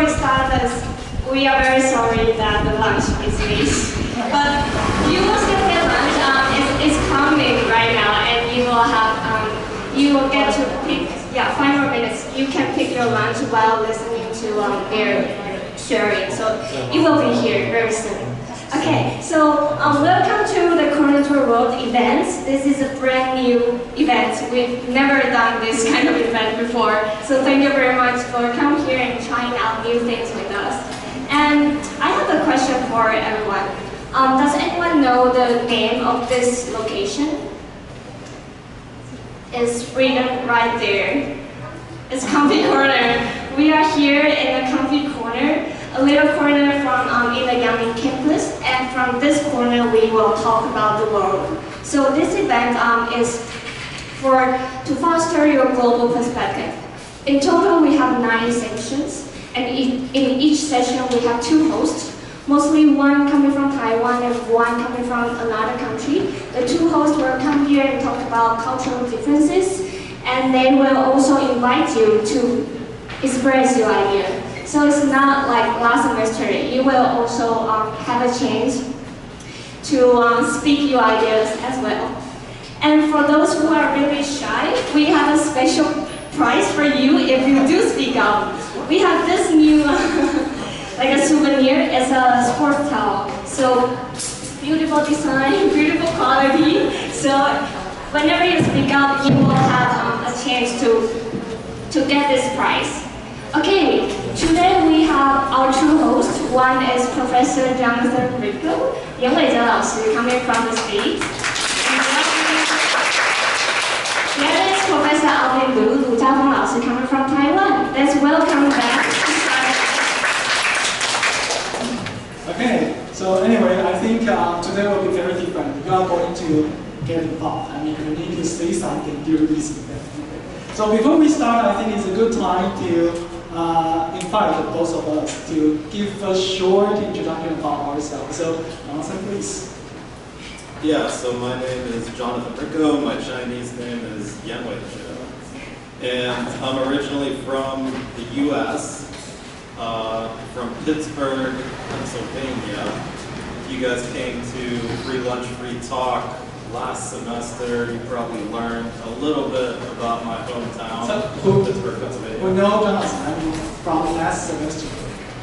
we start this, we are very sorry that the lunch is late. But you will still get lunch. It's coming right now, and you will have you will get to pick 5 more minutes. You can pick your lunch while listening to their sharing. So it will be here very soon. Okay, so welcome to the Coordinator World event. This is a brand new event. We've never done this kind of event before. So thank you very much for coming here and trying out new things with us. And I have a question for everyone. Does anyone know the name of this location? It's written right there. It's Comfy Corner. We are here in the Comfy Corner. A little corner from in the Yangming campus, and from this corner we will talk about the world. So this event is to foster your global perspective. In total we have 9 sessions, and in each session we have 2 hosts, mostly one coming from Taiwan and one coming from another country. The 2 hosts will come here and talk about cultural differences, and they will also invite you to express your idea. So it's not like last semester. You will also have a chance to speak your ideas as well. And for those who are really shy, we have a special prize for you if you do speak up. We have this new, like a souvenir. It's a sports towel. So beautiful design, beautiful quality. So whenever you speak up, you will have a chance to get this prize. Okay, today we have our 2 hosts. One is Professor Jonathan Rico, 严伟哲老师 coming from the States. The other is Professor Alvin Lu, 卢家峰老师 coming from Taiwan. Let's welcome them. Okay, so anyway, I think today will be very different. You are going to get involved. I mean, you need to say something during this event. Okay. So before we start, I think it's a good time to invite both of us to give a short introduction about ourselves. So, Jonathan, please. Yeah, so my name is Jonathan Rico. My Chinese name is Yan Wei Zhou. And I'm originally from the U.S., from Pittsburgh, Pennsylvania. You guys came to Free Lunch, Free Talk last semester. You probably learned a little bit about my hometown, Pittsburgh, Pennsylvania. We know Jonathan from last semester.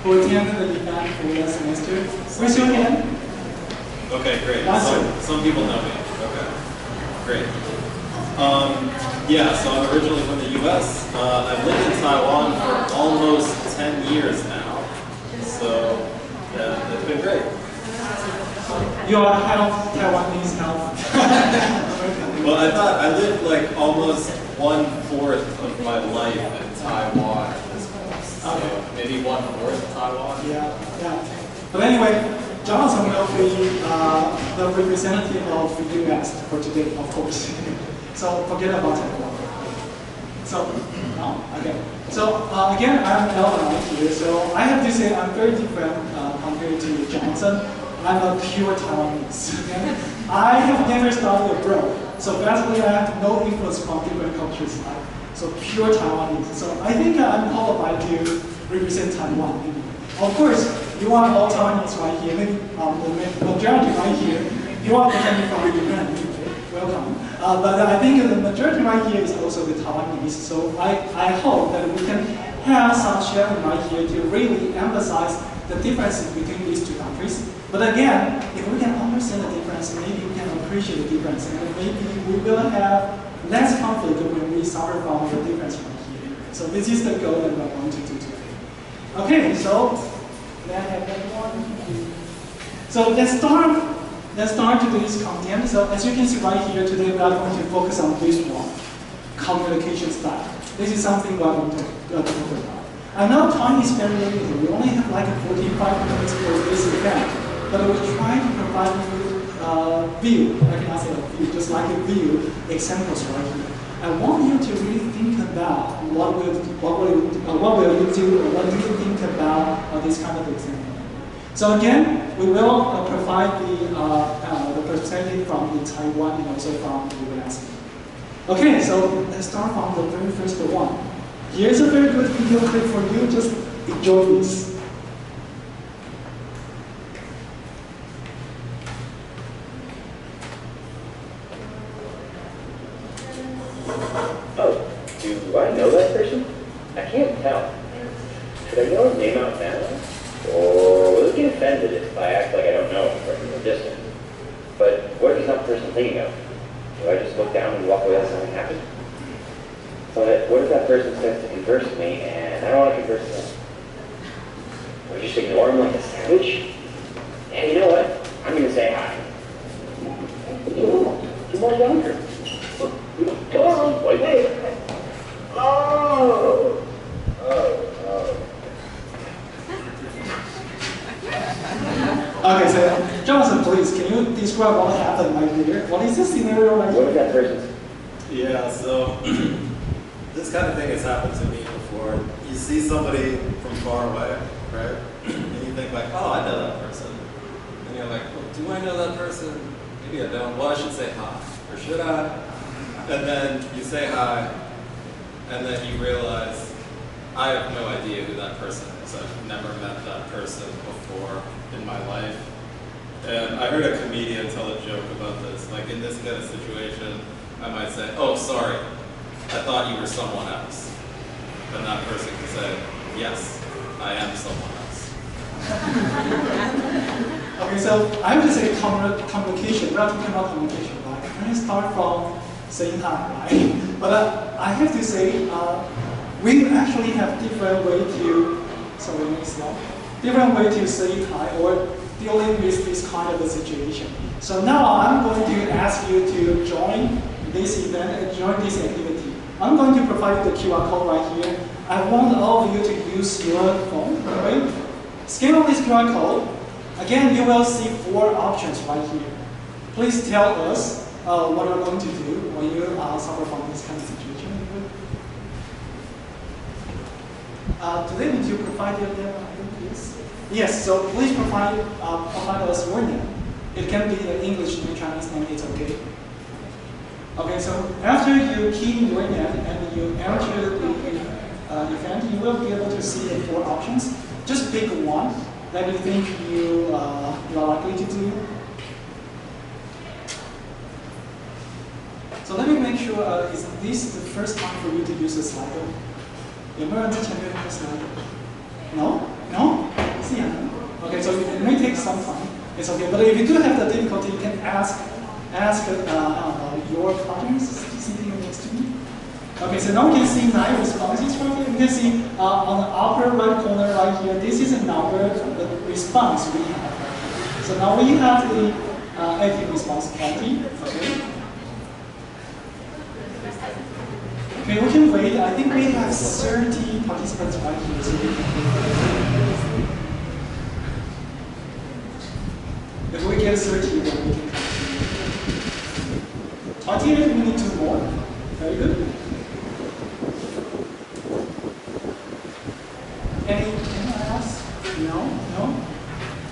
Who attended the event for last semester? Raise your hand. Okay, great. Some people know me. Okay, great. Yeah, so I'm originally from the U.S. I've lived in Taiwan for almost 10 years now. So, yeah, it's been great. You are half Taiwanese now. Well, I thought I lived like almost 1/4 of my life in Taiwan at this point. So maybe 1/4 Taiwan. Yeah. But anyway, Jonathan will be the representative of the US for today, of course. So forget about Taiwan. So, no? Okay. So again, I'm Elvin here. So I have to say I'm very different compared to Jonathan. I'm a pure Taiwanese. Okay? I have never studied abroad, so basically I have no influence from different countries. So pure Taiwanese. So I think I'm qualified to represent Taiwan. Of course, you are all Taiwanese right here. Maybe the majority right here, you are coming from Japan. Welcome. But I think the majority right here is also the Taiwanese. So I hope that we can have some sharing right here to really emphasize the differences between these 2 countries. But again, if we can understand the difference, maybe we can appreciate the difference, and maybe we will have less conflict when we suffer from the difference from here. So this is the goal that we're going to do today. Okay, so may I have that one? So let's start today's content. So as you can see right here, today we are going to focus on this one, communication style. This is something we are going to talk about. I know time is very limited. We only have like 45 minutes for this event, but we try to provide you view, I cannot say a view, just like a view examples right here. I want you to really think about what will you do, or what do you think about this kind of example. So again, we will provide the perspective from the Taiwan and also from the US. Okay, so let's start from the very first one. Here's a very good video clip for you. Just enjoy this. Oh, do I know that person? I can't tell. Should I know his name out now? Or will he get offended if I act like I don't know him from a distance? But what is that person thinking of? Do I just look down and walk away like something happened? But what if that person starts to converse with me and I don't want to converse with them? Do I just ignore him like a savage? Hey, you know what? I'm going to say hi. You're more younger. Come on, wait, wait. Oh. Okay, so Jonathan, please, can you describe what happened right here? What is the scenario right What was here? that person's? Yeah, so this kind of thing has happened to me before. You see somebody from far away, right? And you think like, oh, I know that person. And you're like, well, do I know that person? Maybe I don't. Well, I should say hi. Or should I? And then you say hi, and then you realize, I have no idea who that person is. I've never met that person before in my life. And I heard a comedian tell a joke about this. Like in this kind of situation, I might say, oh, sorry, I thought you were someone else. And that person can say, yes, I am someone else. Okay, so I would say communication. We are talking about communication, right? When you start from saying hi, right? But I have to say, we actually have different way to, sorry, let me stop. Different way to say hi or dealing with this kind of a situation. So now I'm going to ask you to join this event and join this activity. I'm going to provide the QR code right here. I want all of you to use your phone, right? Scan on this QR code. Again, you will see 4 options right here. Please tell us what you're going to do when you suffer from this kind of situation. Do they need to provide your name? Yes, so please provide us your name. It can be an English name, Chinese name, it's okay. Okay, so after you key in your name and you enter the event, you will be able to see the 4 options. Just pick one that you think you are likely to do. So let me make sure, is this the first time for you to use a Slido? 有没有人之前没有用过 Slido? No? No? See, okay, so it may take some time. It's okay, but if you do have the difficulty, you can ask your partners sitting next to me. Okay, so now we can see 9 responses right here. You can see on the upper right corner right here, this is a number of the response we have. So now we have the active response 20. Okay. Okay, we can wait. I think we have 30 participants right here. So if we get 30, then we can continue. 28, we need 2 more. Very good. Anyone else? No?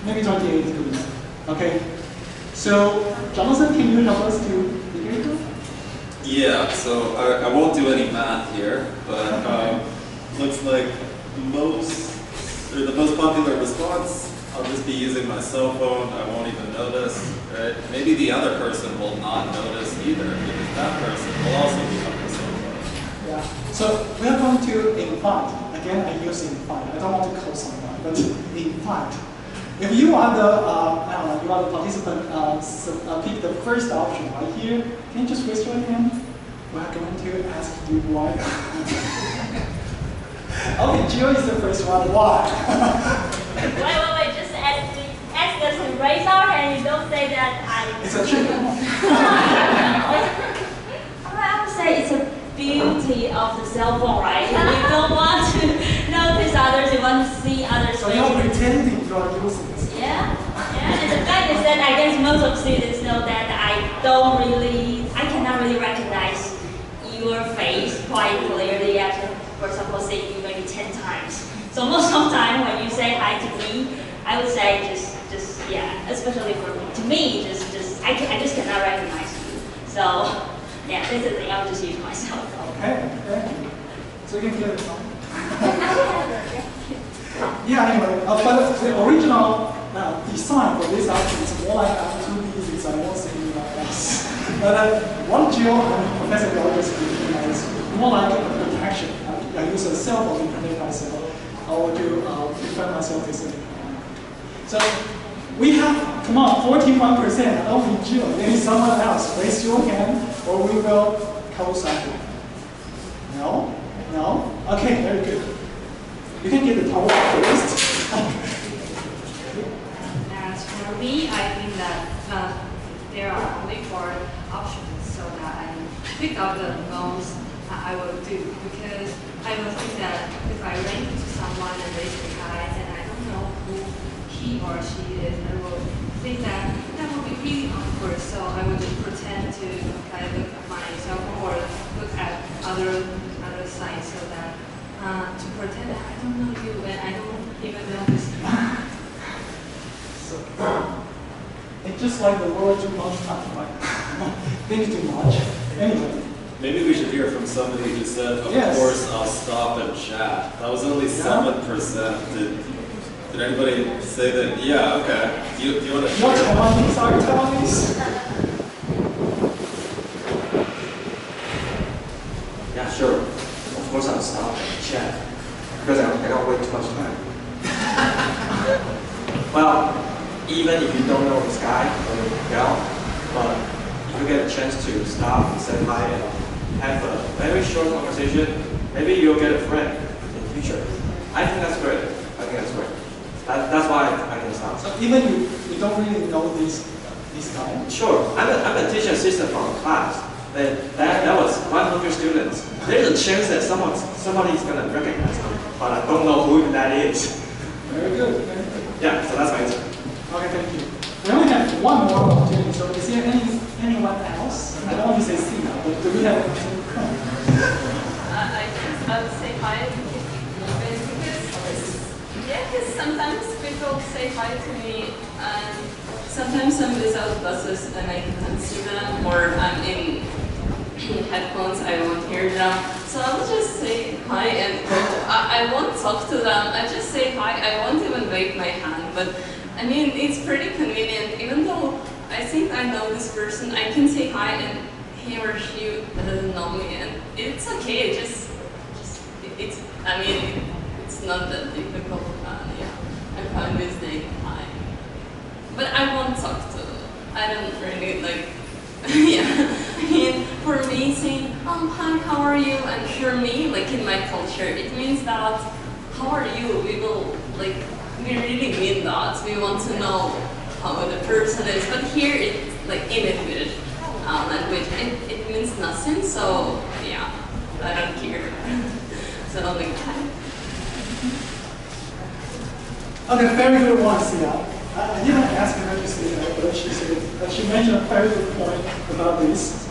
Maybe 28 is good. Okay. So, Jonathan, can you help us to figure it out? Yeah, so I won't do any math here, but looks like the most popular response, I'll just be using my cell phone, I won't even notice, right? Maybe the other person will not notice either, because that person will also be on the cell phone. Yeah, so we are going to invite, again I use invite, I don't want to call someone, but invite. If you are the participant, pick the first option right here. Can you just raise your hand? We are going to ask you why. Okay, Gio is the first one. Why? Wait. Just ask us to raise our hand. You don't say that I. It's a trick. I would say it's a beauty of the cell phone, right? You don't want to notice others. You want to see others. So you're pretending you are using this. Yeah. And the fact is that I guess most of students know that I cannot really recognize your face quite clearly after, for example, seeing you maybe 10 times. So most of the time when you say hi to me, I would say just yeah, especially to me, I just cannot recognize you. So yeah, that's the thing. I would just use myself. Okay. So you can hear the song. Yeah, anyway, but the original design for this outfit is more like two pieces. I won't say anything else. But what Jill and Professor Gallagher is more like a protection. I use a cell phone to protect myself, or to defend myself this way. So we have, come on, 41%. Only Jill. Maybe someone else. Raise your hand, or we will co-cycle. No? No? Okay, very good. You can get the power first. As for me, I think that there are only 4 options, so that I pick up the most I will do, because I will think that if I run into someone and they say hi and I don't know who he or she is, I will think that will be really awkward, so I will just pretend to look at myself or look at other sides, so that to pretend that I don't know you and I don't even know this. So, it's just like the world too much time, right? Think too much. Anyway. Maybe we should hear from somebody who said, of course, I'll stop and chat. That was only 7%. Did anybody say that? Yeah, okay. Do you want to share? Taiwanese? Are you Taiwanese? Yeah, sure. Of course I'll stop and chat, because I don't wait too much time. Well, even if you don't know this guy or girl, but if you get a chance to stop and say hi and have a very short conversation, maybe you'll get a friend in the future. I think that's great. That's why I can stop. So even you don't really know this guy? Sure. I'm a teaching assistant from a class. That was 100 students. There's a chance that somebody's going to recognize me, but I don't know who that is. Very good. Very good. Yeah, so that's my answer. Okay, thank you. We only have one more opportunity, so is there anyone else? I don't want to say C now, but do we have I would say hi because sometimes people say hi to me, and sometimes somebody's out of buses and I can't see them, or I'm in headphones, I won't hear them. So I'll just say hi and I won't talk to them. I just say hi. I won't even wave my hand, but I mean, it's pretty convenient. Even though I think I know this person, I can say hi and he or she doesn't know me, and it's okay. It's not that difficult. Yeah, I find this day hi. But I won't talk to. I don't really like. Yeah, I mean, for me, saying, hi, how are you? And for me, like in my culture, it means that, how are you? We will, like, we really mean that. We want to know how the person is. But here, it's like Inuit language. It means nothing, so yeah, I don't care. So like that. Okay, very good one, Sia. I didn't ask her to say that, but she mentioned a very good point about this.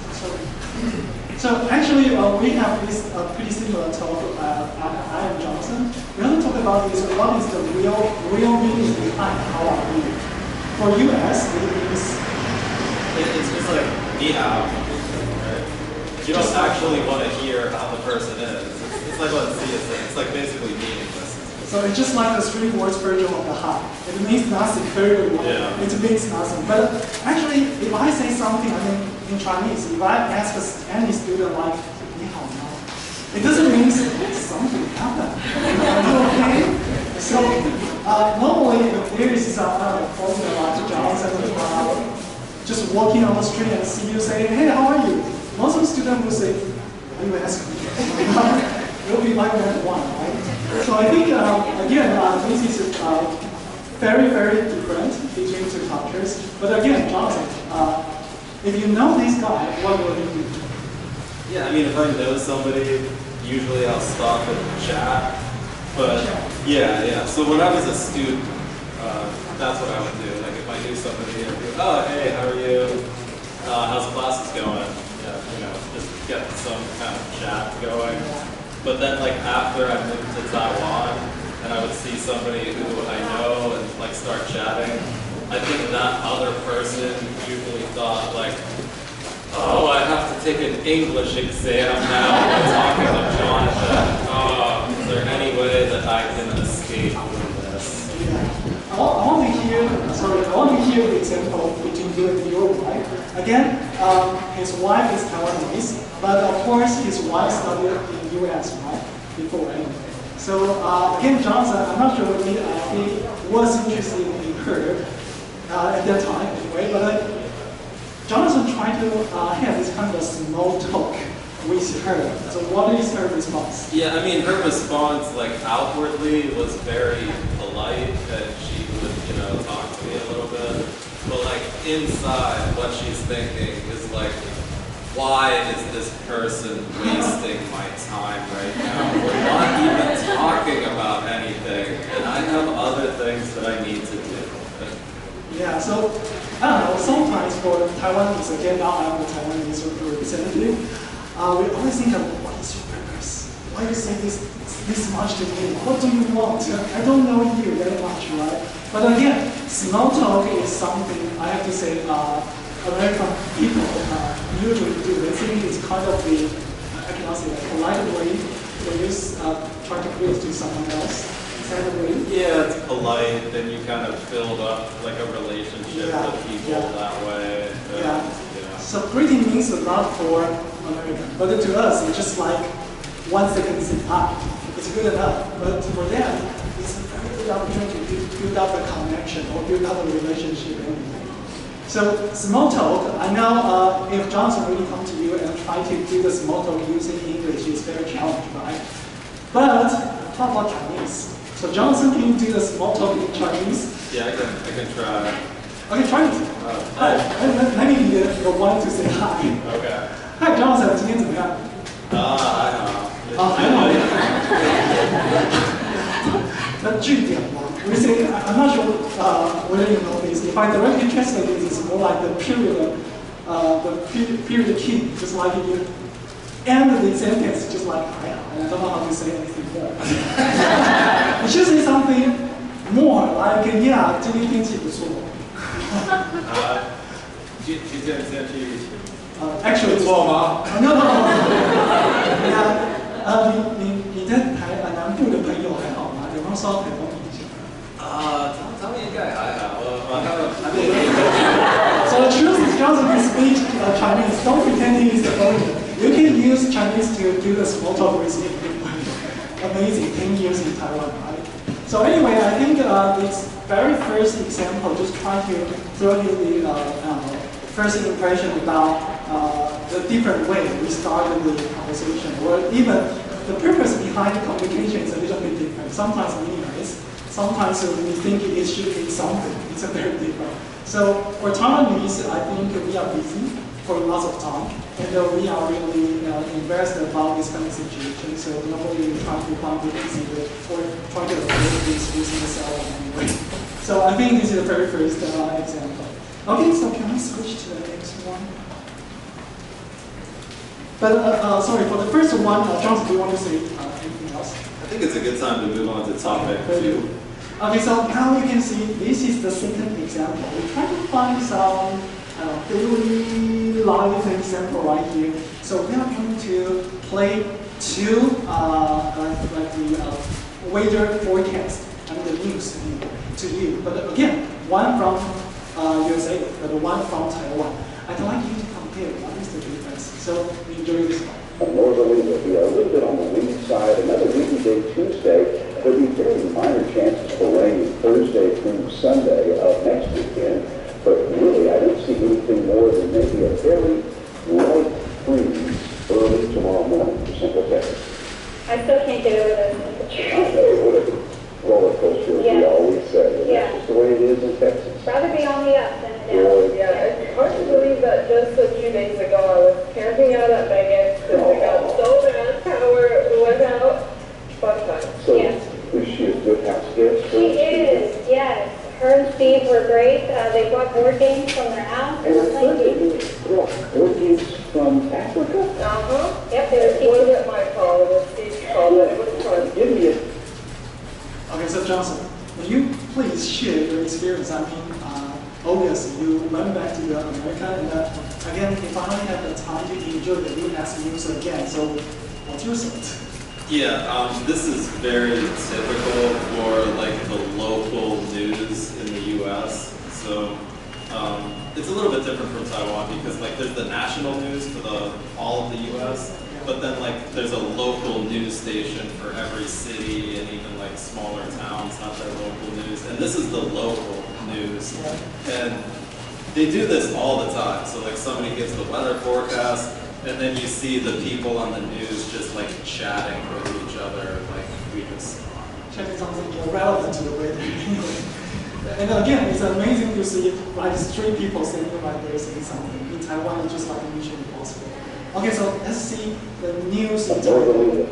So actually, we have this pretty similar talk. I am Johnson. We want to talk about this. What is the real meaning behind how are you? For US, it's like ni hao, right? You don't actually want to hear how the person is. It's like what Sia said. It's like basically meaningless. So it's just like a 3 words version of the hi. It means nothing, very good one. Yeah. It means nothing. But actually, if I say something, I mean, in Chinese, if I ask any student like, ni hao now, it doesn't mean something happened. Are you okay? So normally, if there is some formula like Johnson, just walking on the street and see you say, hey, how are you? Most of the students will say, are you asking me? It will be like that one, right? So I think, again, this is very, very different between two cultures. But again, Jonathan, if you know this guy, what will you do? Yeah, I mean, if I know somebody, usually I'll stop and chat. But yeah. So when I was a student, that's what I would do. Like if I knew somebody, I'd be, oh, hey, how are you? How's classes going? Yeah, just get some kind of chat going. But then like after I moved to Taiwan and I would see somebody who I know and like start chatting, I think that other person usually thought like, oh, I have to take an English exam now when talking to Jonathan. Oh, is there any way that I can escape from this? I want to hear the example between you and your wife. Again, his wife is Taiwanese, but of course his wife studied in the US, right? Before anyway. So again, Johnson, I'm not sure whether he was interested in her at that time anyway, but Jonathan tried to have this kind of small talk with her. So what is her response? Yeah, I mean, her response, like, outwardly was very polite, and she would, talk to me a little bit. But, like, inside, what she's thinking is, like, why is this person wasting my time right now? We're not even talking about anything, and I have other things that I need to do. Yeah, so, I don't know, sometimes for Taiwanese, again, now I'm the Taiwanese representative, we always think of what is your purpose? Why do you say this much to me? What do you want? I don't know you very much, right? But again, small talk is something I have to say American people usually do. They think it's kind of the, I cannot say that, polite way they use, try to create to someone else. Yeah, it's polite, then you kind of build up like a relationship with people that way. So greeting means a lot for Americans, but to us, it's just like 1 second say hi. It's good enough, but for them, it's a very good opportunity to build up a connection or build up a relationship anyway. So small talk, I know if Johnson really come to you and try to do the small talk using English, it's very challenging, right? But how about Chinese? So Johnson, can you do the small talk in Chinese? Yeah, I can try. Okay, try it. Hi, let me be the one to say hi. Okay. Hi, Johnson, 今天怎么样？还好。还好。那句点嘛 we say, I'm not sure whether you know this. If I directly translate it, it's more like the period key, just like you end the sentence, just like I am, and I don't know how to say anything more. You should say something more, like yeah, 今天天气不错。Actually, 不错吗 ？No. Yeah. 你在南部的朋友还好吗？有没有收到台风影响？他们应该还好，So the truth is, Johnson can speak Chinese. Don't pretend he is the foreigner. You can use Chinese to do the small talk with him. Amazing, 10 years in Taiwan, right? So anyway, I think this very first example just try to throw you the first impression about the different way we started the conversation, or even the purpose behind the communication is a little bit different. Sometimes meaningless. Sometimes we think it should be something. It's a very different. So for Taiwanese, I think we are busy for lots of time, and we are really embarrassed about this kind of situation. So normally we try to find the easy way, or try to avoid this using the cell phone anyway. So I think this is the very first example. Okay, so can we switch to the next one? But sorry, for the first one, Johnson, do you want to say anything else? I think it's a good time to move on to topic 2. Okay, so now you can see this is the second example. We try to find some daily life example right here. So we are going to play 2 like the weather forecast and the news to you. But again, one from USA, but one from Taiwan. I'd like you to compare what is the difference. So enjoy this one. Northerly will be a little bit on the windy side. Another windy day Tuesday. There'll be very minor chances for rain Thursday through Sunday of next weekend. But really, I don't see anything more than maybe a very light freeze early tomorrow morning for Central Texas. I still can't get over those temperatures. What a roller coaster, as we always say. That's just the way it is in Texas. Rather be on the up than the down. Yeah, it's hard to believe that just a few days ago I was camping out at Vegas because it got so bad, power went out. Fun time. So, is she a good house guest? She is, yes. Her and Steve were great. They brought board games from their house. And I heard they brought board games from Africa? Yep, they were It wasn't my call, it was Steve's call, but it was fun. Give me a... Okay, so Johnson, will you please share your experience? I mean, obviously you went back to America, and again, if I only have the time to enjoy the US news again, so what's your thought? Yeah, this is very typical for like the local news in the U.S. So it's a little bit different from Taiwan because like there's the national news for all of the U.S., but then like there's a local news station for every city and even like smaller towns have their local news. And this is the local news. And they do this all the time. So like somebody gives the weather forecast and then you see the people on the news just like chatting with each other like we just chatting something irrelevant to the weather. And again, it's amazing to see like three people standing right there saying something. In Taiwan, it's just like mission impossible. Okay, so let's see the news in Taiwan.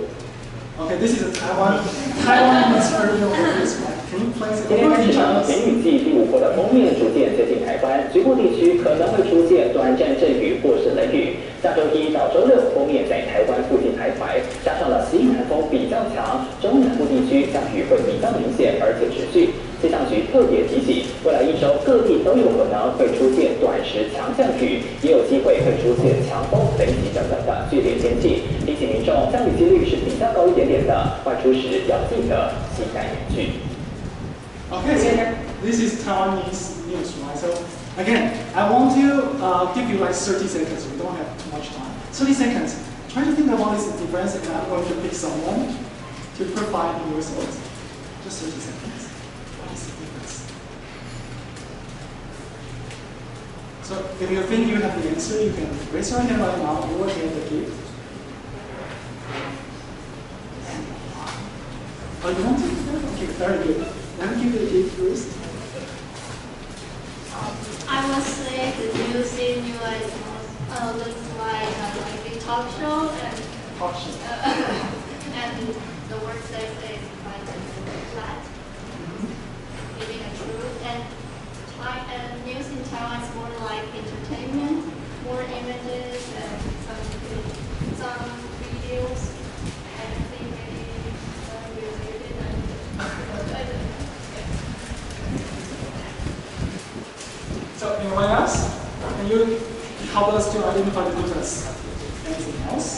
Okay, this is a Taiwan news version of this one. Can you place it? 今天开始呢，梅雨季第5波的锋面逐渐接近台湾，局部地区可能会出现短暂阵雨或是雷雨。下周1到周6，锋面在台湾附近徘徊，加上了西南风比较强，中南部地区降雨会比较明显，而且持续。气象局特别提醒，未来1周各地都有可能会出现短时强降雨，也有机会会出现强风、雷击等等的剧烈天气。提醒民众降雨几率是比较高一点点的，外出时要记得携带雨具。 Okay, so this is Taiwanese news, right? So again, I want to give you like 30 seconds. We don't have too much time. 30 seconds. Try to think about this difference, and I'm going to pick someone to provide your results. Just 30 seconds. What is the difference? So if you think you have the answer, you can raise your hand right now or get the gift. Oh, you want to? Okay, very good. Let me give you the gift first. I must say the news in US looks like a talk show and and the word they say is quite flat, giving a truth. And news in Taiwan is more like entertainment, more images and some videos. And I think maybe related and So anyone else? Can you help us to identify the difference? Anything else?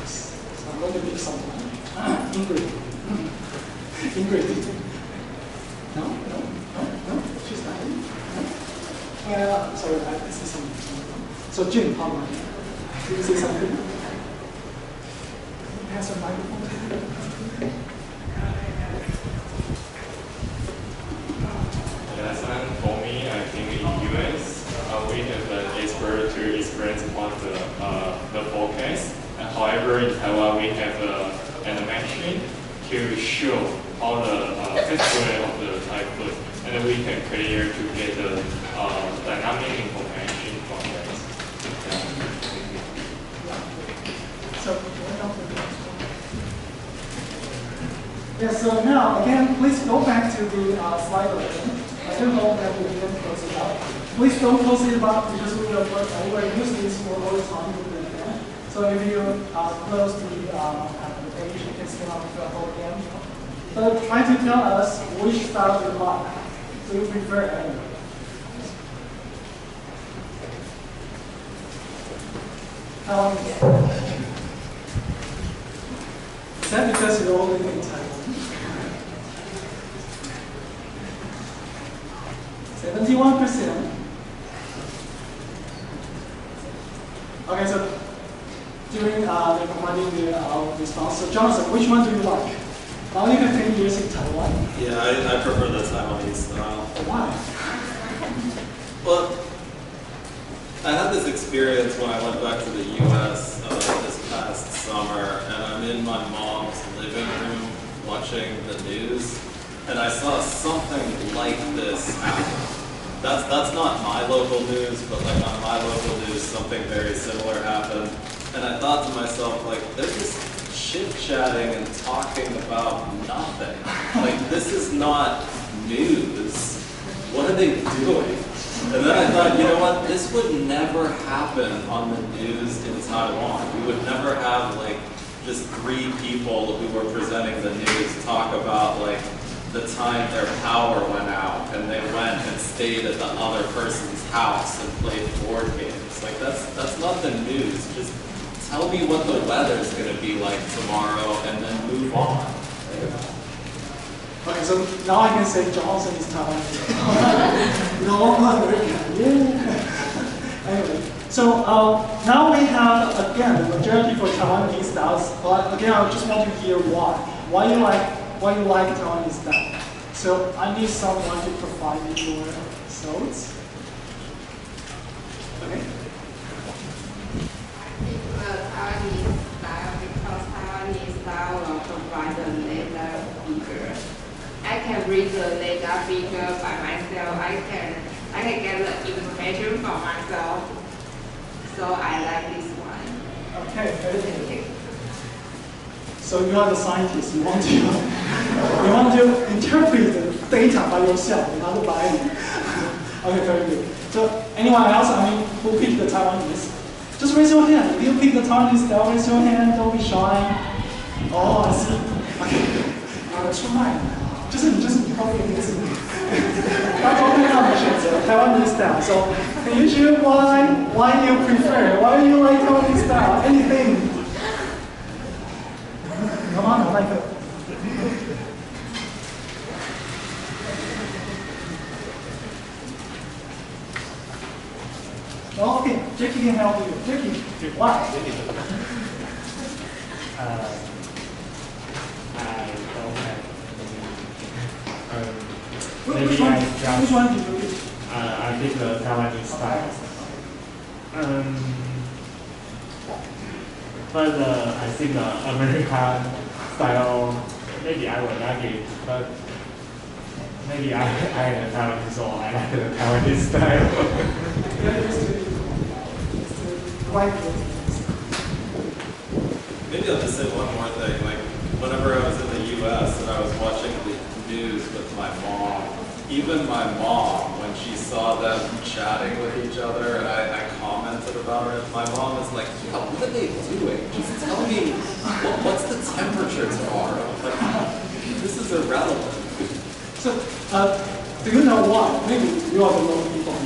So I'm going to pick someone. Ingrid. Ingrid. No? She's not in? No? Sorry, I see something. So Jim, how about you? Did you say something? Pass a microphone. For me, I think in US, we have an expert to experience what the forecast. However, in Taiwan, we have an animation to show all the history of the typhoon, and we can clear to get the dynamic information from that. So now again, please go back to the slide again. I do hope that we didn't close it up. Please don't close it up because we are using this for all the time. So if you close the page, you can still have the whole again. So try to tell us which style you like. So you prefer any. Is that because you're only in Taiwan? 71%. Okay, so during the providing the response, so Jonathan, which one do you like? Now you have 10 years in Taiwan. Yeah, I prefer the Taiwanese style. Why? Well, I had this experience when I went back to the U.S. This past summer, and I'm in my mom's living room watching the news, and I saw something like this happen. That's not my local news, but like on my local news, something very similar happened. And I thought to myself, like, they're just chit-chatting and talking about nothing. Like, this is not news. What are they doing? And then I thought, you know what, this would never happen on the news in Taiwan. We would never have, like, just 3 people who were presenting the news talk about, like, the time their power went out and they went and stayed at the other person's house and played board games. Like, that's not the news. Just tell me what the weather's going to be like tomorrow and then move on. Okay, so now I can say Johnson is Taiwanese. No, American. Yeah. Anyway, so now we have again the majority for Taiwanese styles. But again, I just want to hear why. Why you like Taiwanese style? So I need someone to provide me your thoughts. Okay. Taiwanese style because Taiwanese style will provide the letter figure. I can read the letter figure by myself. I can get the information from myself. So I like this one. Okay, very good. So you are the scientist. You want to interpret the data by yourself, not by me. Okay, very good. So anyone else? Who picked the Taiwanese? Just raise your hand. If you pick the Taiwanese style, raise your hand. Don't be shy. Oh, I see. Okay, try. 就是你告诉我名字。大家都让你选择台湾的 style. So can you share why you prefer? Why you like Taiwanese style? Anything? 好吗？拿麦克。Oh, okay, Jackie can help you. Jackie, why? I don't have which one did you pick? I pick the Taiwanese style. But I think the American style, maybe I will like it, but maybe I am a Taiwanese, so I like the Taiwanese style. Maybe I'll just say one more thing. Like, whenever I was in the U.S. and I was watching the news with my mom, even my mom, when she saw them chatting with each other and I commented about it, my mom was like, yeah, what are they doing? Just tell me, what's the temperature tomorrow? Like, this is irrelevant. So, do you know why? Maybe you are the wrong people.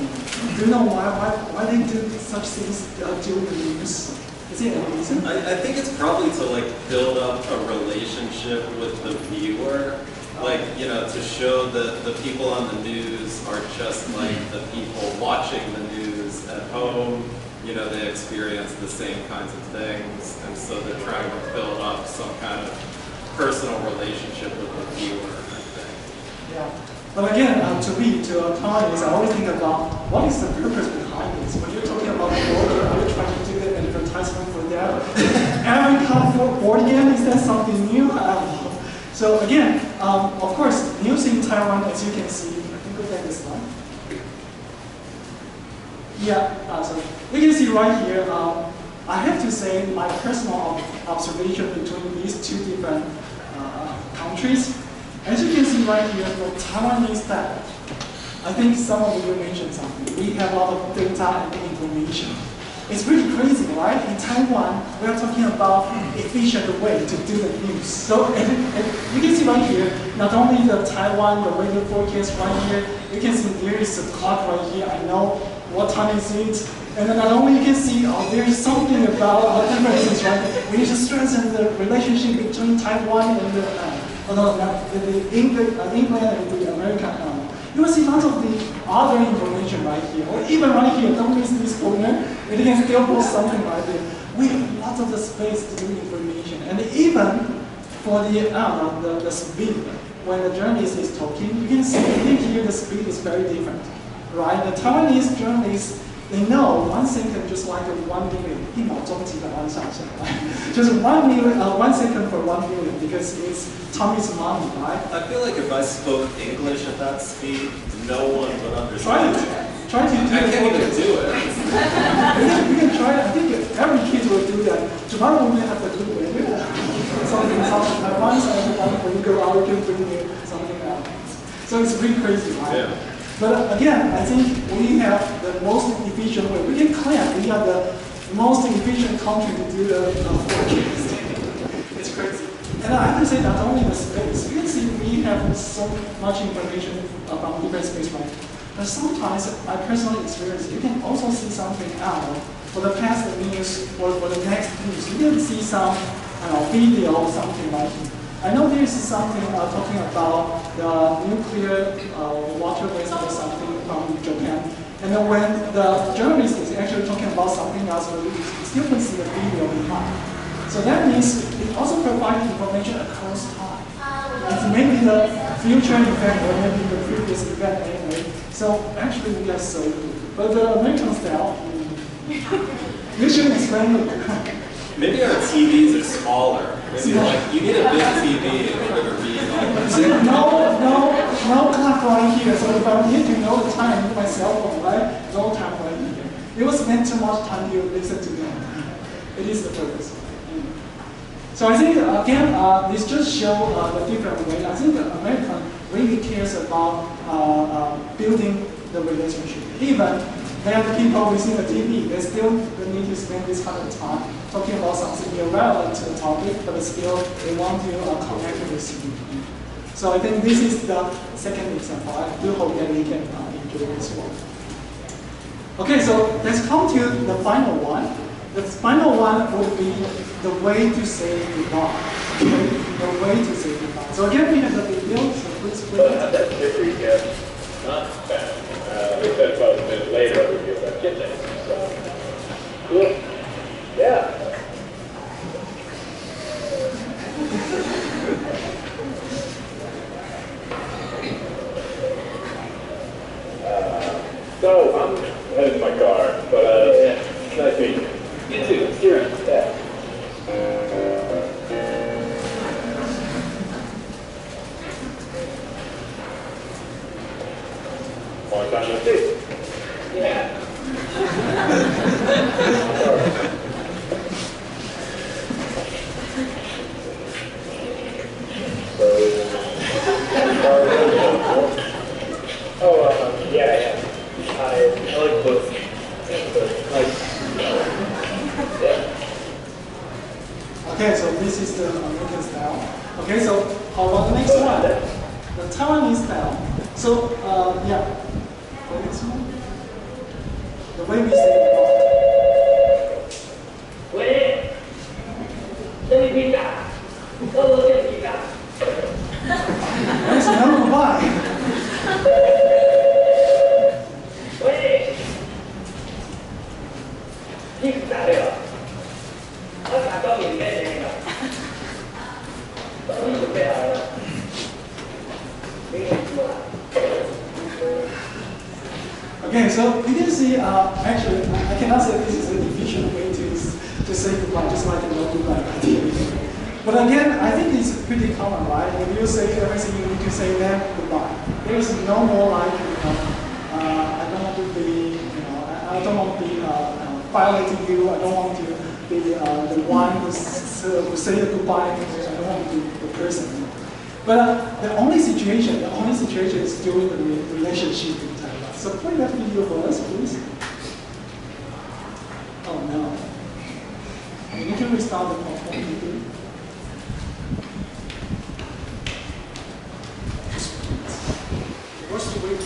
Do you know why they do such things during the news? Is it a reason? I think it's probably to like build up a relationship with the viewer. Like, you know, to show that the people on the news are just like the people watching the news at home. You know, they experience the same kinds of things, and so they're trying to build up some kind of personal relationship with the viewer, I think. Yeah. But again, to Taiwanese, I always think about what is the purpose behind this. When you're talking about the border, are you trying to do an advertisement for that? Every country board game, is that something new? I don't know. So again, of course, news in Taiwan, as you can see, I think we'll get this one. Yeah, so you can see right here, I have to say my personal observation between these two different countries. As you can see right here, for Taiwanese style, I think some of you mentioned something. We have a lot of data and information. It's pretty crazy, right? In Taiwan, we are talking about efficient way to do the news. So, and you can see right here, not only the Taiwan, the weather forecast right here, you can see there is a clock right here. I know what time is it. And then not only you can see, there is something about differences, right? We need to strengthen the relationship between Taiwan and the England and the American. You will see lots of the other information right here, or even right here. Don't miss this corner. You can still post something right there. We have lots of the space to do information, and even for the speed. When the journalist is talking, you can see here the speed is very different, right? The Taiwanese journalists, they know 1 second just like 1 million. 1秒钟几百万上下, right? Just 1 million, 1 second for 1 million because it's Tommy's money, right? I feel like if I spoke English at that speed, no one would understand. Try to do I can't even do it. You can try it. I think every kid will do that. Tomorrow we have to do it. Something at once, and when you go out, you can bring you something else. So it's pretty crazy, right? Yeah. But again, I think we have the most efficient way. We can claim we are the most efficient country to do the forecast. It's crazy. And I have to say not only the space. You can see we have so much information about different space, right? But sometimes, I personally experience, you can also see something else. For the past news or for the next news, you can see some video, something like I know there is something talking about the nuclear water waste or something from Japan. And then when the journalist is actually talking about something else, you still can see the video behind. So that means it also provides information across time. It's maybe the future event or maybe the previous event anyway. So actually we are so good. But the American style, you should explain it. Maybe our TVs are smaller. Maybe like you need a big TV in order to read all this. No clock right here. So if I need to know the time with my cell phone, right? No time right here. It was meant too much time to listen to them. It is the purpose. So I think again, this just shows the different way. I think the American really cares about building the relationship. Even there are people within the TV, they still need to spend this kind of time talking about something irrelevant to the topic, but still they want to connect with you. So I think this is the second example. I do hope that we can enjoy this one. Okay, so let's come to the final one. The final one would be the way to say goodbye. Okay? The way to say goodbye. So again, we have the video, so please click it. That's good recap. Not bad. We said about a minute later, I'll review about kitchen. So, cool. Yeah. So, I'm headed to my car, but yeah, nice meeting you. You too. See you around. Yeah. Long time no see. Yeah. Yeah. I like both. Okay, so this is the American style. Okay, so how about the next one? The Taiwanese style. So, yeah. The next one. The way we say goodbye. Wait. Let me be back. Oh, let me be back. There's no goodbye. Wait. Keep that up. Okay, so you can see, actually, I cannot say this is an efficient way to say goodbye, just like a no goodbye idea. But again, I think it's pretty common, right? If you say everything you need to say, then goodbye. There is no more like, I don't want to be, I don't want to be violating you. I don't want to be the one who say the goodbye. I don't want to be the person. But the only situation is during the relationship in Taiwan. So play that video for us, please. Oh no. You can restart the PowerPoint. What's the way to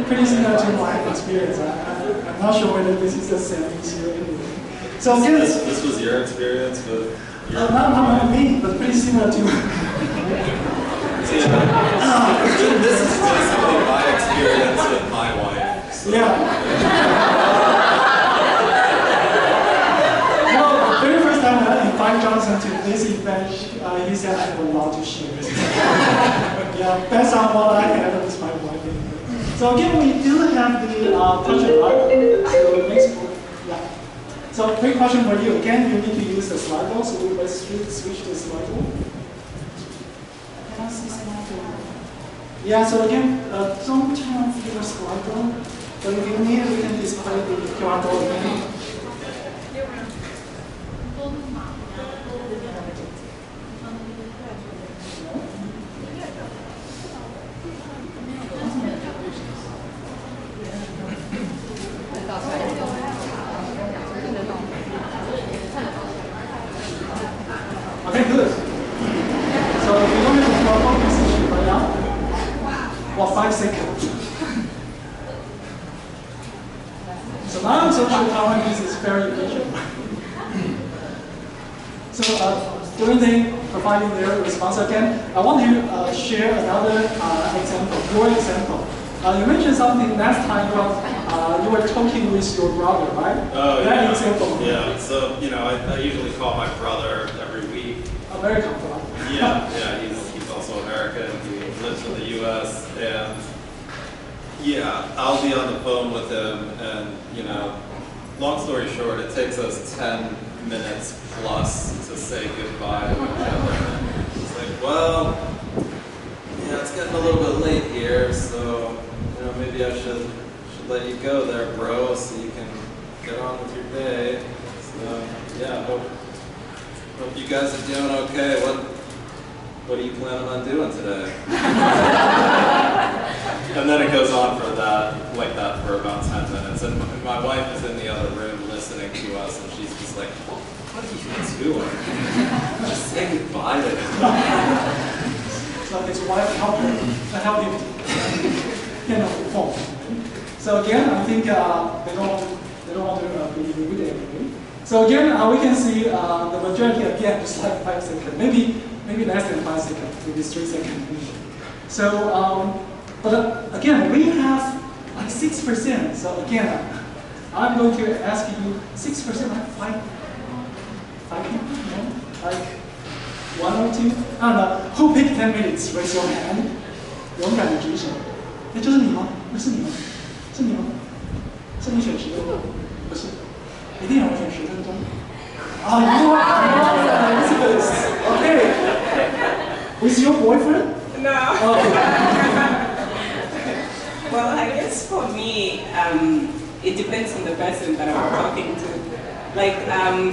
pretty similar to my experience. I'm not sure whether this is the same issue anyway. So again, this was your experience with your not me, but pretty similar to this is basically my experience with my wife. So. Yeah. Well, the very first time I invited Johnson to this event, he said I would love to share it. Yeah, that's not what I had with my wife. So again, we do have the question, right? So next, yeah. So quick question for you. Again, you need to use the Slido. So let's switch to Slido. Can I see Slido? Yeah. So again, don't turn off your Slido. So if you need, we can display the QR code again. Okay, good. So if you don't have a problem, you see it right now. Well, 5 seconds. So now I'm so sure Taiwanese is very efficient. So during the providing their response again, I want to share another example, your example. You mentioned something last time about you were talking with your brother, right? Oh, that yeah. example. Yeah, so, you know, I usually call my brother every week. American, right? Yeah, he's also American. He lives in the U.S. and yeah, I'll be on the phone with him, and you know, long story short, it takes us 10 minutes plus to say goodbye to each other. It's like, well, yeah, it's getting a little bit late here, so you know, maybe I should let you go there, bro, so you can get on with your day. So yeah, hope you guys are doing okay. What are you planning on doing today? And then it goes on for that, like that for about 10 minutes. And my wife is in the other room listening to us, and she's just like, what are you doing? Just say goodbye to him. So his wife helped him get on the phone. So again, I think they don't want to be rude anyway. So again, we can see the majority again, just like 5 seconds, maybe less than 5 seconds, maybe 3 seconds. So, but again, we have like 6%. So again, I'm going to ask you 6%, like 5 people, you know, like 1 or 2. I don't know. Who picked 10 minutes? Raise your hand. 勇敢的举手。哎，就是你吗？不是你吗？是你吗？是你选10分钟？不是，一定有人选10分钟。啊，you are okay. With your boyfriend? No. Oh. Well, I guess for me, it depends on the person that I'm talking to. Like,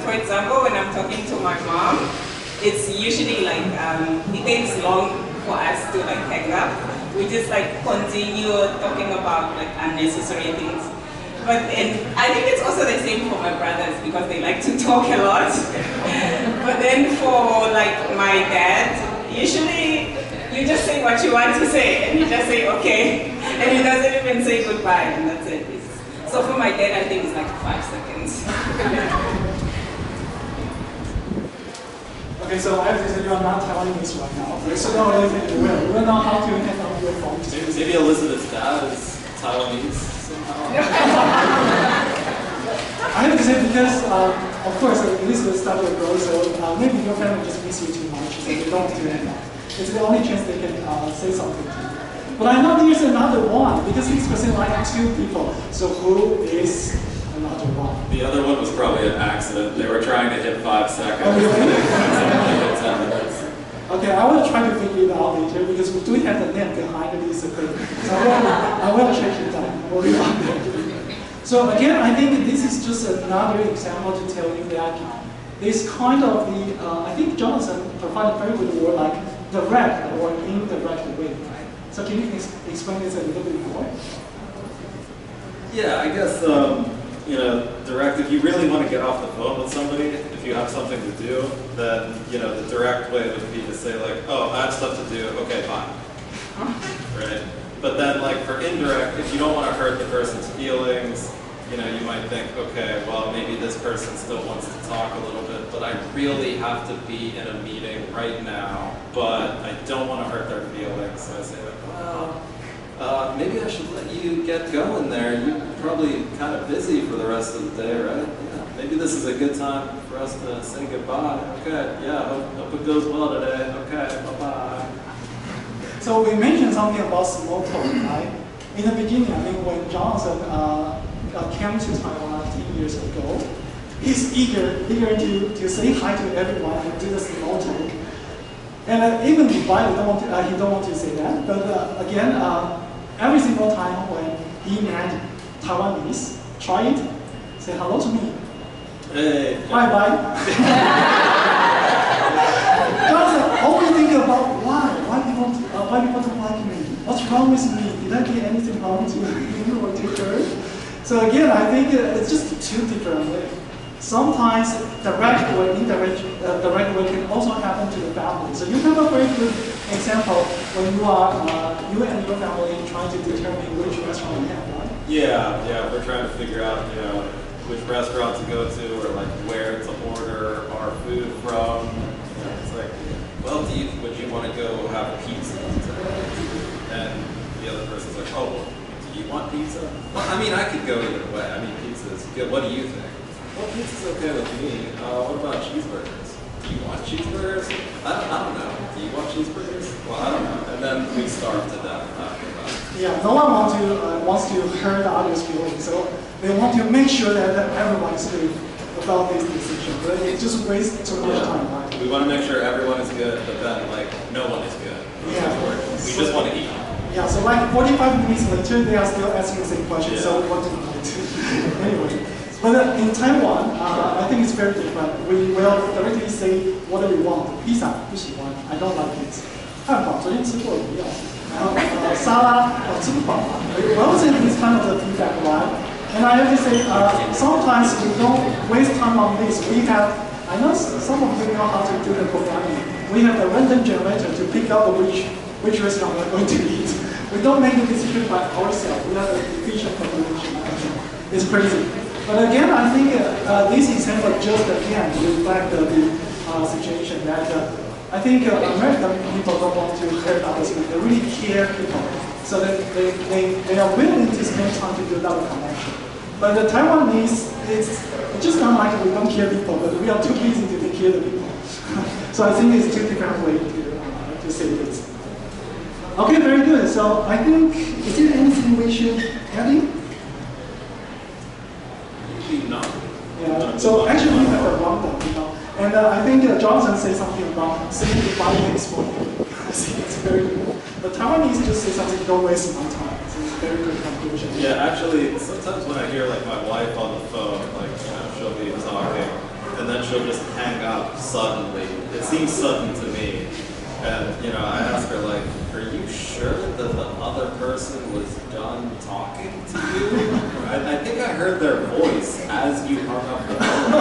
for example, when I'm talking to my mom, it's usually like, it takes long for us to like hang up. We just like continue talking about like unnecessary things. But I think it's also the same for my brothers because they like to talk a lot. But then for like my dad, usually you just say what you want to say and you just say okay. And he doesn't even say goodbye and that's it. So for my dad, I think it's like 5 seconds. Okay, so I have to say you are not Taiwanese right now. Okay, so now you will know how to handle your phone. Maybe Elizabeth's dad is Taiwanese somehow. I have to say because, of course, Elizabeth started to grow, so maybe your family just miss you too much, so they don't want to hang out. It's the only chance they can say something to you. But I know there's another one, because 6% like 2 people. So who is another one? The other one was probably an accident. They were trying to hit 5 seconds. Oh, really? Hit 10 minutes. Okay, I will try to figure it out later because we do have the name behind this thing. So I will check it out. So again, I think this is just another example to tell you that this kind of the, I think Jonathan provided very good word like direct or indirect way, right? So can you explain this a little bit more? Yeah, I guess, you know, direct, if you really want to get off the phone with somebody, if you have something to do, then, you know, the direct way would be to say like, oh, I have stuff to do, okay, fine. Right? But then like for indirect, if you don't want to hurt the person's feelings, you know, you might think, okay, well, maybe this person still wants to talk a little bit, but I really have to be in a meeting right now, but I don't want to hurt their feelings. So I say like, well, maybe I should let you get going there. You're probably kind of busy for the rest of the day, right? Yeah, maybe this is a good time for us to say goodbye. Okay, yeah, hope it goes well today. Okay, bye-bye. So we mentioned something about small talk, right? in the beginning, I mean, when Jonathan came to Taiwan 10 years ago, he's eager to say hi to everyone and do the small talk. And even if I don't want to, he don't want to say that. But again, every single time when he met Taiwanese, try it, say hello to me. Hey. Bye. Jonathan always think about why people don't like me. What's wrong with me? Did I do anything wrong to you or to her? So again, I think it's just two different ways. Sometimes direct or indirect direct way can also happen to the family. So you have a very good example when you and your family trying to determine which restaurant you have, right? Yeah, we're trying to figure out, which restaurant to go to or like where to order our food from. It's like, well, would you want to go have pizza today? And the other person's like, oh, well, do you want pizza? Well, I mean, I could go either way. I mean, pizza is good. What do you think? Well, pizza's okay with me. What about cheeseburgers? Do you want cheeseburgers? I don't know. Do you want cheeseburgers? Well, I don't know. And then we starve to death after that. Yeah, no one wants to hurt the other's feelings, so they want to make sure that everyone is good about this decision. But it just wastes too much time, right? We want to make sure everyone is good, but then like no one is good. Yeah. We just want to eat. Yeah, so like 45 minutes later, they are still asking the same question. Yeah. So what do you want? Anyway. But in Taiwan, I think it's very different. We will directly say what do we want. Pizza 不喜欢 I don't like it. 汉堡昨天吃过不要。然后沙拉吃不饱。We will say this kind of feedback, right? And I have to say, sometimes we don't waste time on this. I know some of you know how to do the programming. We have a random generator to pick out which restaurant we're going to eat. We don't make the decision by ourselves. We have an efficient calculation. It's crazy. But again, I think this example just again reflects the situation that I think American people don't want to hurt others. They really care people, so that they are willing to spend time to build up a connection. But the Taiwanese, it's just not like we don't care people, but we are too busy to take care of the people. So I think it's two different ways to say this. Okay, very good. So I think, is there anything we should add in? No. Yeah. So actually, we have a roundup, and I think Jonathan said something about simplifying exposure. I think it's very good. But Taiwanese just say something, don't waste my time. So it's a very good conclusion. Yeah, actually, sometimes when I hear like my wife on the phone, like she'll be talking, and then she'll just hang up suddenly. It seems sudden to me, and I ask her like, "Are you sure that the other person was done talking to you?" I think I heard their voice as you hung up the phone.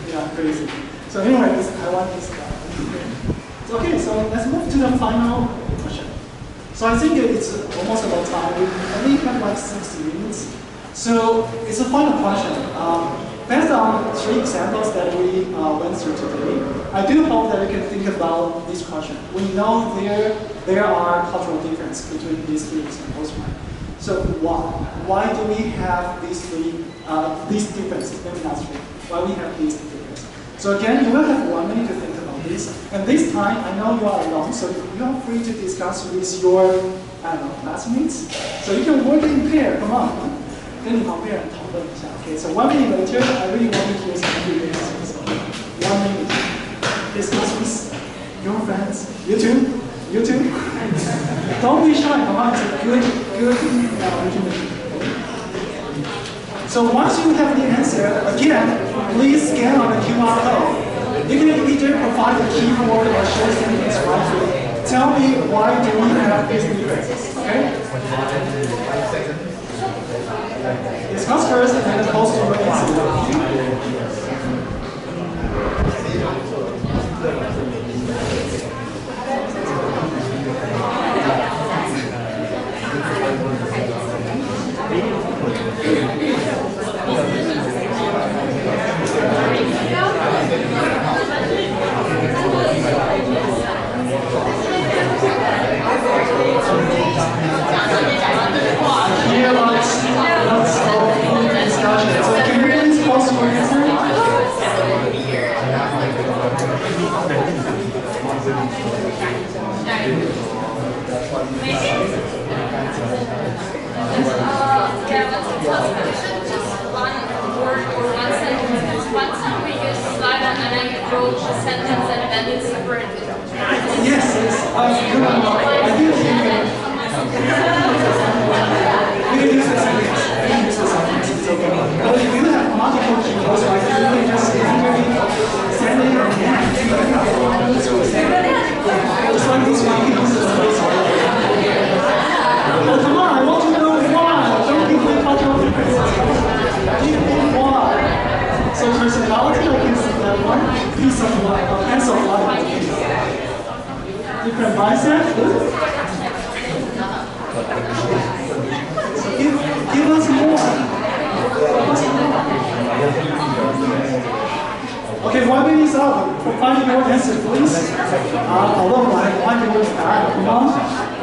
Yeah, crazy. So anyway, this Taiwanese guy. Okay, so let's move to the final question. So I think it's almost about time. We only have like 60 minutes. So it's a final question. Based on 3 examples that we went through today, I do hope that you can think about this question. We know there are cultural differences between these 3 examples, right? So why? Why do we have these differences? Maybe not 3. Why we have these differences? So again, you will have 1 minute to think about this. And this time, I know you are alone, so you are free to discuss with your, classmates. So you can work in pair. Come on. 跟你旁边人讨论一下 Okay, so 1 minute later, I really want to hear some of your answers. 1 minute. Discuss with your friends. You too? You too? Don't be shy, come on, it's a good opportunity. So once you have the answer, again, please scan on the QR code. You can either provide the keyboard or short sentence right here. Tell me why do we have these differences, okay? Discuss first and then post your answer. Here, let's discussion. So can you please post your answer? because we should just one word or one sentence. Because one time we use slide and then we wrote a sentence and then it's separated. Yes, I do think we can use the sentence. It's okay. But if you have multiple keywords, right, you can just literally send it and just like this one, you can use the space. Oh, come on, I want to know why. Don't give me cultural differences. Give me why. So personality, I can see that one piece of light, a pencil of light. Different mindset. So give us more. Okay, 1 minute up. Find your answer, please. 好了，我还给我答案，好吗？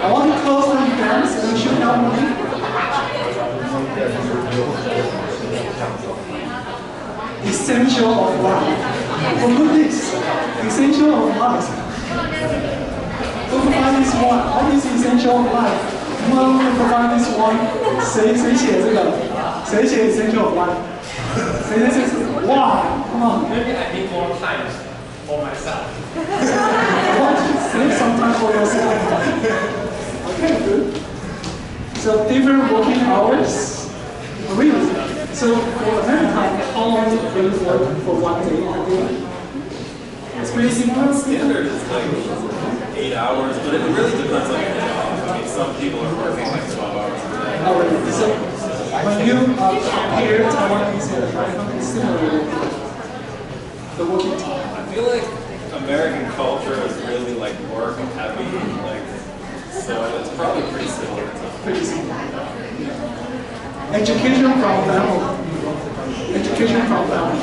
I want to close the events and show how many. Essential of life. For goodness, essential of life. Who provide this one? What is essential of life? Who provide this one? 谁写这个？谁写 essential of life? 谁？Why? Come on. Maybe I need more time for myself. Why don't you save some time for yourself? Okay, good. So different working hours. Really? So for American, how long do you work for 1 day a day? It's pretty simple. Standard is like 8 hours, but it really depends on your job. I mean, some people are working like 12 hours a day. Oh, really? So when you compare Taiwanese and American, it's similar. The working time. I feel like American culture is really like work heavy, like. So it's probably pretty similar. Pretty similar. Education from family. Education from family.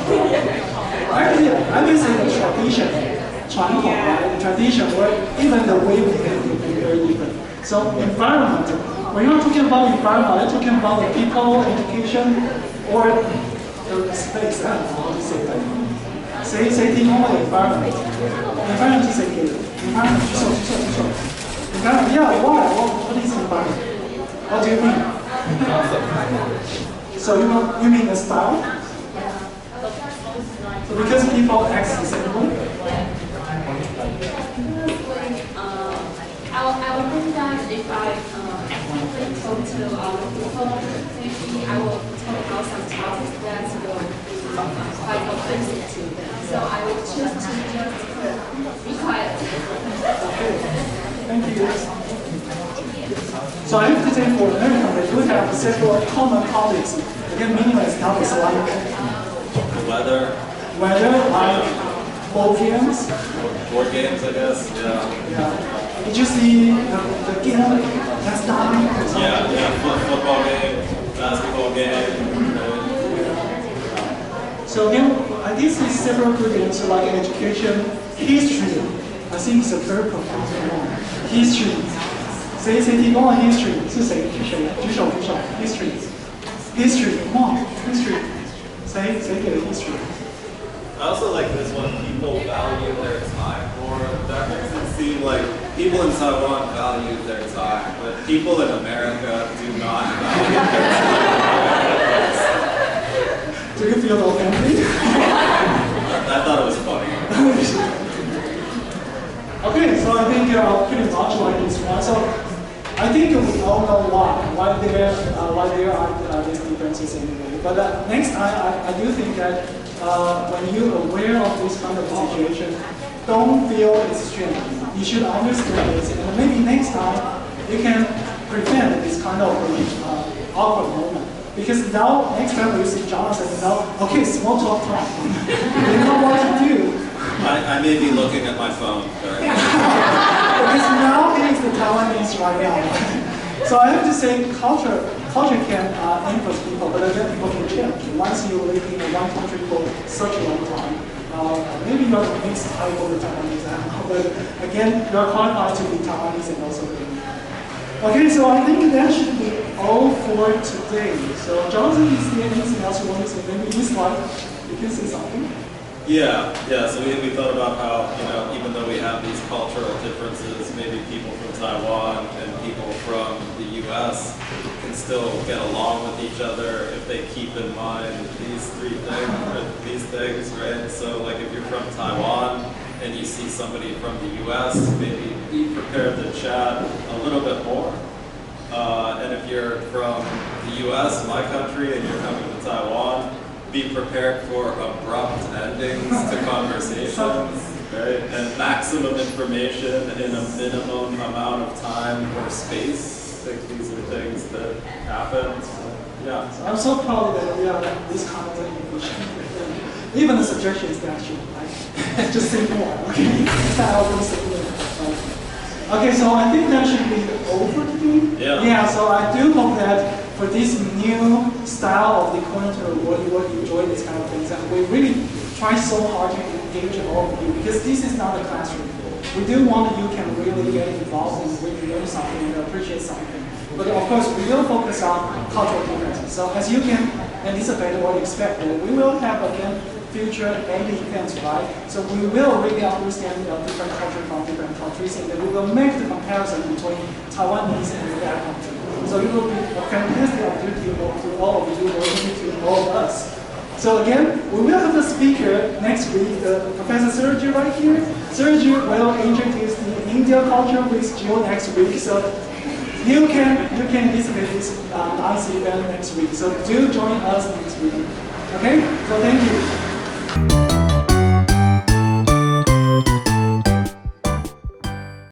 Actually, I would say the tradition, right? Tradition, where even the way we live is very different. So environment, when you're talking about environment, you're talking about the people, education, or the space. I don't know how to say that. Say the environment. Environment is a good. Environment, yeah, why? What is environment? What do you mean? So you mean the style? So because people act the same way? I would think that if I actively talk to other people, maybe I will talk about some topics that will be quite offensive to them. So I would choose to just be quiet. Thank you. So I have to say for American, they do have several common topics. Again, meaningless topics like weather, like board games. Board games, I guess. Yeah. Did you see the game last time? Yeah. Football game, basketball game. So again, I see several good games like education, history. I think it's a very profound one. History. 谁提供了 history 是谁？举手。History. Come on, history. 谁给的 history? I also like this one. People value their time more. That makes it seem like people in Taiwan value their time, but people in America do not value their time. Do you feel offended? I thought it was funny. Okay, so I think pretty much like this one. So I think we all know why there are these differences anyway. But next time, I do think that when you're aware of this kind of situation, don't feel it's strange. You should understand this, and maybe next time you can prevent this kind of awkward moment. Because now, next time you see Jonathan, okay, small talk time. You know what to do. I may be looking at my phone. Because now it is the Taiwanese right now. So I have to say, culture can influence people, but again, people can change. Once you live in one country for such a long time, maybe you're a mixed type of the Taiwanese, I don't know, but again, you're qualified to be Taiwanese and also be. Okay, so I think that should be all for today. So Jonathan, is there anything else you want to say? Maybe this one, you can say something. Yeah. So we thought about how, even though we have these cultural differences, maybe people from Taiwan and people from the U.S. can can still get along with each other if they keep in mind these things, right? So like if you're from Taiwan and you see somebody from the US, maybe be prepared to chat a little bit more. And if you're from the US, my country, and you're coming to Taiwan, be prepared for abrupt endings to conversations, right? And maximum information in a minimum amount of time or space. I think these are things that happen. So, yeah. So I'm so proud that we are like this kind of English. Even the suggestion is that you like just say more. Okay, instead of just say more. Okay, so I think that should be over to me. Yeah. So I do hope that for this new style of the corner you will enjoy this kind of things, and we really try so hard to engage all of you because this is not a classroom. We do want you can really get involved and really learn something and appreciate something. But of course, we will focus on cultural differences. So as you can anticipate or expect, we will have again future daily events, right? So we will really understand different cultures from different countries, and we will make the comparison between Taiwanese and their country. So it will be a fantastic opportunity to all of you, working to all of us. So again, we will have the speaker next week, Professor Sergio right here. Sergio will introduce the India culture with Jill next week. So you can anticipate this nice event next week. So do join us next week. Okay? So thank you.